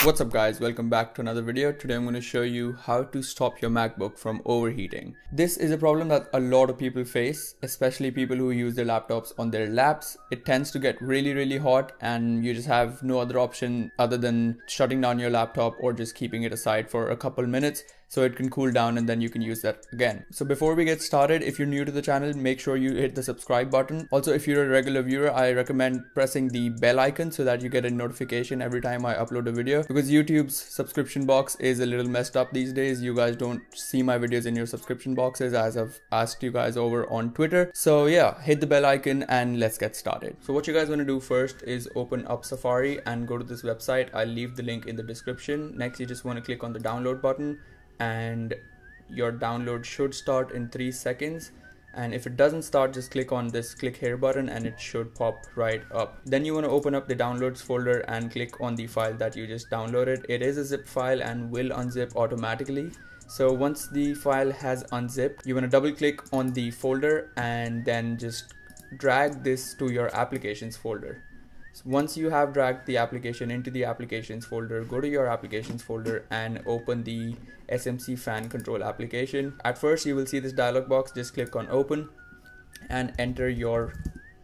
What's up guys, welcome back to another video. Today I'm going to show you how to stop your MacBook from overheating. This is a problem that a lot of people face, especially people who use their laptops on their laps. It tends to get really hot and you just have no other option other than shutting down your laptop or just keeping it aside for a couple minutes so it can cool down and then you can use that again. So before we get started, if you're new to the channel, make sure you hit the subscribe button. Also, if you're a regular viewer, I recommend pressing the bell icon so that you get a notification every time I upload a video, because YouTube's subscription box is a little messed up these days. You guys don't see my videos in your subscription boxes as I've asked you guys over on Twitter. So yeah, hit the bell icon and let's get started. So what you guys want to do first is open up Safari and go to this website. I'll leave the link in the description. Next, you just want to click on the download button and your download should start in 3 seconds. And if it doesn't start, just click on this click here button and it should pop right up. Then you want to open up the downloads folder and click on the file that you just downloaded. It is a zip file and will unzip automatically. So once the file has unzipped, you want to double click on the folder and then just drag this to your applications folder. So once you have dragged the application into the applications folder, go to your applications folder and open the SMC fan control application. At first you will see this dialog box. Just click on open and enter your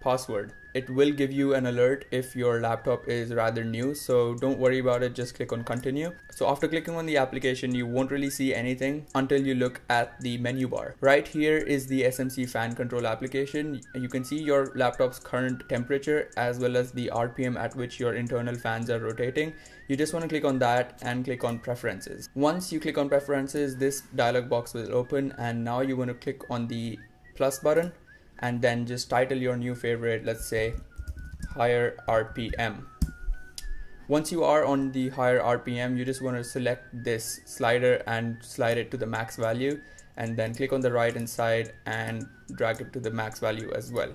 password. It will give you an alert if your laptop is rather new, so don't worry about it, just click on continue. So after clicking on the application, you won't really see anything until you look at the menu bar. Right here is the SMC fan control application. You can see your laptop's current temperature as well as the RPM at which your internal fans are rotating. You just want to click on that and click on preferences. Once you click on preferences, this dialog box will open, and now you want to click on the plus button and then just title your new favorite, let's say higher RPM. Once you are on the higher RPM, you just want to select this slider and slide it to the max value, and then click on the right hand side and drag it to the max value as well.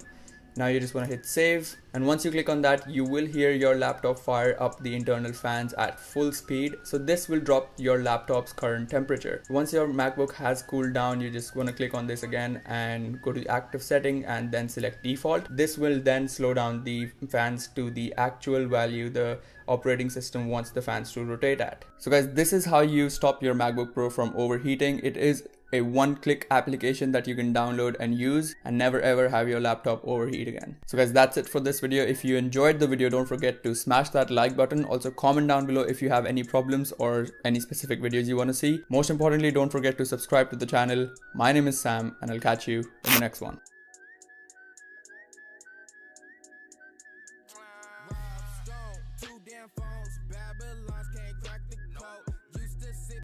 Now you just want to hit save, and once you click on that, you will hear your laptop fire up the internal fans at full speed. So this will drop your laptop's current temperature. Once your MacBook has cooled down, you just want to click on this again and go to active setting and then select default. This will then slow down the fans to the actual value the operating system wants the fans to rotate at. So guys, this is how you stop your MacBook Pro from overheating. It is a one-click application that you can download and use and never ever have your laptop overheat again. So guys, that's it for this video. If you enjoyed the video, don't forget to smash that like button. Also comment down below if you have any problems or any specific videos you want to see. Most importantly, don't forget to subscribe to the channel. My name is Sam and I'll catch you in the next one.